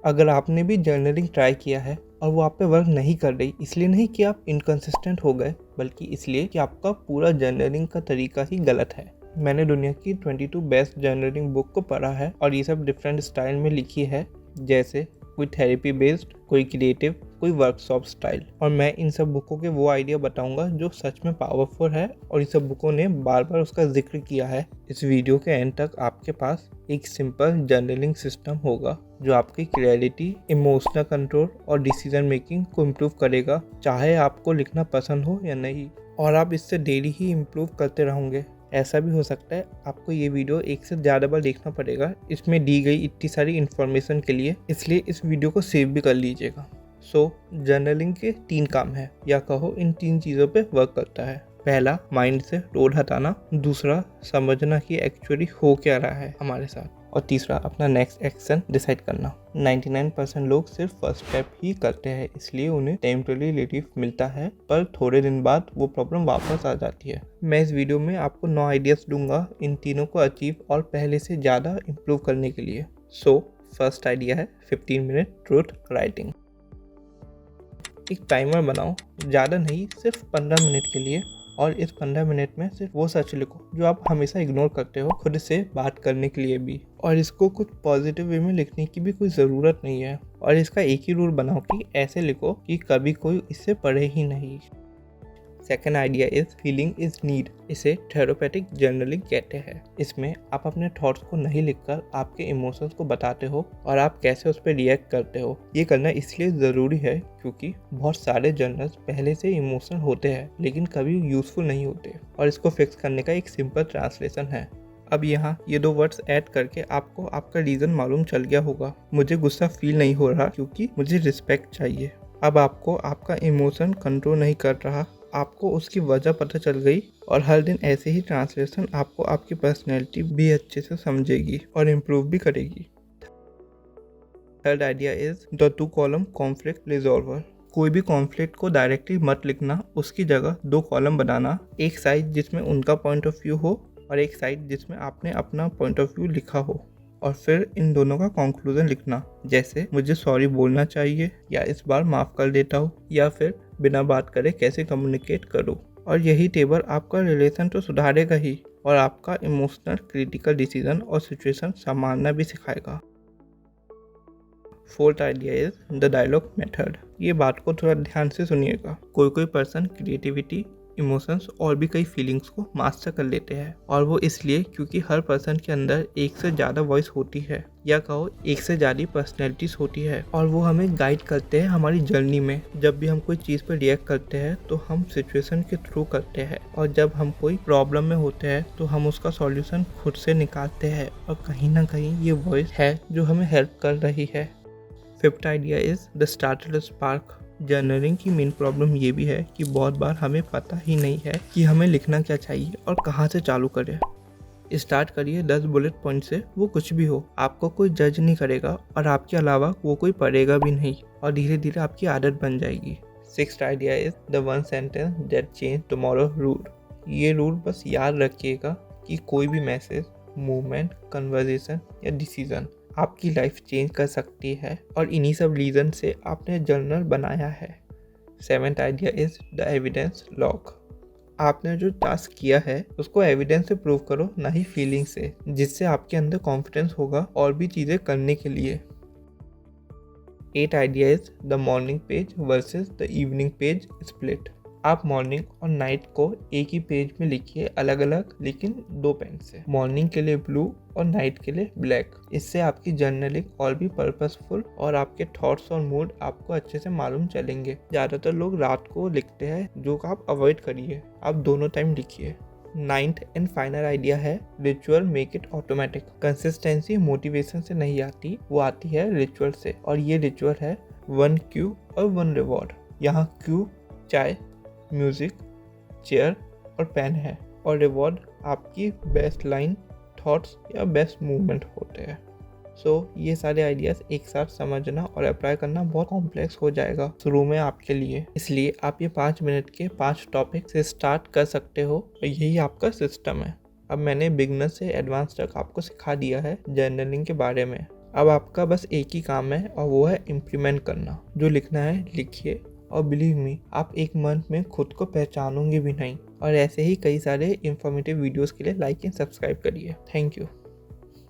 अगर आपने भी जर्नलिंग ट्राई किया है और वो आप पे वर्क नहीं कर रही, इसलिए नहीं कि आप इनकंसिस्टेंट हो गए, बल्कि इसलिए कि आपका पूरा जर्नलिंग का तरीका ही गलत है। मैंने दुनिया की 22 बेस्ट जर्नलिंग बुक को पढ़ा है और ये सब डिफरेंट स्टाइल में लिखी है, जैसे कोई थेरेपी बेस्ड, कोई क्रिएटिव, कोई वर्कशॉप स्टाइल। और मैं इन सब बुकों के वो आइडिया बताऊंगा जो सच में पावरफुल है और इन सब बुकों ने बार बार उसका जिक्र किया है। इस वीडियो के एंड तक आपके पास एक सिंपल जर्नलिंग सिस्टम होगा जो आपकी क्लैरिटी, इमोशनल कंट्रोल और डिसीजन मेकिंग को इम्प्रूव करेगा, चाहे आपको लिखना पसंद हो या नहीं। और आप इससे डेली ही इम्प्रूव करते रहोगे। ऐसा भी हो सकता है आपको ये वीडियो एक से ज़्यादा बार देखना पड़ेगा इसमें दी गई इतनी सारी इन्फॉर्मेशन के लिए, इसलिए इस वीडियो को सेव भी कर लीजिएगा। जर्नलिंग के 3 काम है, या कहो इन 3 चीज़ों पे वर्क करता है। पहला, माइंड से लोड हटाना। दूसरा, समझना कि एक्चुअली हो क्या रहा है हमारे साथ। और तीसरा, अपना नेक्स्ट एक्शन डिसाइड करना। 99% लोग सिर्फ फर्स्ट स्टेप ही करते हैं, इसलिए उन्हें टेम्पररी रिलीफ मिलता है, पर थोड़े दिन बाद वो प्रॉब्लम वापस आ जाती है। मैं इस वीडियो में आपको 9 आइडियाज दूंगा इन तीनों को अचीव और पहले से ज़्यादा इम्प्रूव करने के लिए। फर्स्ट आइडिया है 15 मिनट ट्रूथ राइटिंग। एक टाइमर बनाओ, ज़्यादा नहीं, सिर्फ 15 मिनट के लिए। और इस 15 मिनट में सिर्फ वो सच लिखो जो आप हमेशा इग्नोर करते हो, खुद से बात करने के लिए भी। और इसको कुछ पॉजिटिव वे में लिखने की भी कोई ज़रूरत नहीं है। और इसका एक ही रूल बनाओ कि ऐसे लिखो कि कभी कोई इससे पढ़े ही नहीं। Second idea is feeling is need. इसे थेरेपेटिक जर्नलिंग कहते हैं। इसमें आप अपने थॉट्स को नहीं लिखकर आपके इमोशंस को बताते हो और आप कैसे उस पर रिएक्ट करते हो। ये करना इसलिए ज़रूरी है क्योंकि बहुत सारे जर्नल्स पहले से इमोशनल होते हैं लेकिन कभी यूज़फुल नहीं होते, और इसको फिक्स करने का एक सिंपल ट्रांसलेशन है। अब यहाँ ये 2 वर्ड्स ऐड करके आपको आपका रीज़न मालूम चल गया होगा। मुझे गुस्सा फील नहीं हो रहा क्योंकि मुझे रिस्पेक्ट चाहिए। अब आपको आपका इमोशन कंट्रोल नहीं कर रहा, आपको उसकी वजह पता चल गई। और हर दिन ऐसे ही ट्रांसलेशन आपको आपकी पर्सनैलिटी भी अच्छे से समझेगी और इम्प्रूव भी करेगी। Third idea is the 2 column conflict resolver. कोई भी कॉन्फ्लिक्ट को डायरेक्टली मत लिखना, उसकी जगह 2 कॉलम बनाना। एक साइड जिसमें उनका पॉइंट ऑफ व्यू हो और एक साइड जिसमें आपने अपना पॉइंट ऑफ व्यू लिखा हो। और फिर इन दोनों का कंक्लूजन लिखना, जैसे मुझे सॉरी बोलना चाहिए, या इस बार माफ़ कर देता हूँ, या फिर बिना बात करे कैसे कम्युनिकेट करूँ। और यही टेबल आपका रिलेशन तो सुधारेगा ही और आपका इमोशनल क्रिटिकल डिसीजन और सिचुएशन संभालना भी सिखाएगा। Fourth idea is the dialogue method. ये बात को थोड़ा ध्यान से सुनिएगा। कोई पर्सन क्रिएटिविटी, इमोशंस और भी कई फीलिंग्स को मास्टर कर लेते हैं, और वो इसलिए क्योंकि हर पर्सन के अंदर एक से ज़्यादा वॉइस होती है, या कहो एक से ज़्यादा पर्सनैलिटीज होती है, और वो हमें गाइड करते हैं हमारी जर्नी में। जब भी हम कोई चीज़ पर रिएक्ट करते हैं तो हम सिचुएशन के थ्रू करते हैं, और जब हम कोई प्रॉब्लम में होते हैं तो हम उसका सॉल्यूशन खुद से निकालते हैं, और कहीं ना कहीं ये वॉइस है जो हमें हेल्प कर रही है। Fifth idea is the starter spark. Journaling की मेन प्रॉब्लम ये भी है कि बहुत बार हमें पता ही नहीं है कि हमें लिखना क्या चाहिए और कहाँ से चालू करें। स्टार्ट करिए 10 बुलेट पॉइंट से, वो कुछ भी हो, आपको कोई जज नहीं करेगा और आपके अलावा वो कोई पढ़ेगा भी नहीं, और धीरे धीरे आपकी आदत बन जाएगी। Sixth idea is the 1 sentence that change tomorrow rule. ये रूल बस याद रखिएगा कि कोई भी मैसेज, मूवमेंट, कन्वर्सेशन या डिसीजन आपकी लाइफ चेंज कर सकती है, और इन्हीं सब रीज़न से आपने जर्नल बनाया है। Seventh idea is the evidence log. आपने जो टास्क किया है उसको एविडेंस से प्रूव करो, ना ही फीलिंग से, जिससे आपके अंदर कॉन्फिडेंस होगा और भी चीज़ें करने के लिए। 8 idea is the morning page versus the evening page split. आप मॉर्निंग और नाइट को एक ही पेज में लिखिए, अलग अलग लेकिन 2 पेन से। मॉर्निंग के लिए ब्लू और नाइट के लिए ब्लैक। इससे आपकी जर्नलिंग और भी पर्पसफुल और आपके थॉट्स और मूड आपको अच्छे से मालूम चलेंगे। ज़्यादातर लोग रात को लिखते हैं, जो आप अवॉइड करिए, आप दोनों टाइम लिखिए। 9th एंड फाइनल आइडिया है ritual make it automatic. Consistency motivation से नहीं आती, वो आती है रिचुअल से, और ये रिचुअल है 1 क्यू और 1 रिवॉर्ड। यहाँ क्यू चाय, म्यूजिक, चेयर और पेन है, और रिवॉर्ड आपकी बेस्ट लाइन, थॉट्स या बेस्ट मूवमेंट होते हैं। ये सारे आइडियाज एक साथ समझना और अप्लाई करना बहुत कॉम्प्लेक्स हो जाएगा शुरू में आपके लिए, इसलिए आप ये 5 मिनट के 5 टॉपिक से स्टार्ट कर सकते हो, और यही आपका सिस्टम है। अब मैंने बिगनर से एडवांस तक आपको सिखा दिया है जर्नलिंग के बारे में। अब आपका बस एक ही काम है और वो है इम्प्लीमेंट करना। जो लिखना है लिखिए और बिलीव मी, आप एक मंथ में खुद को पहचानोगे भी नहीं। और ऐसे ही कई सारे इंफॉर्मेटिव वीडियोस के लिए लाइक एंड सब्सक्राइब करिए। Thank you.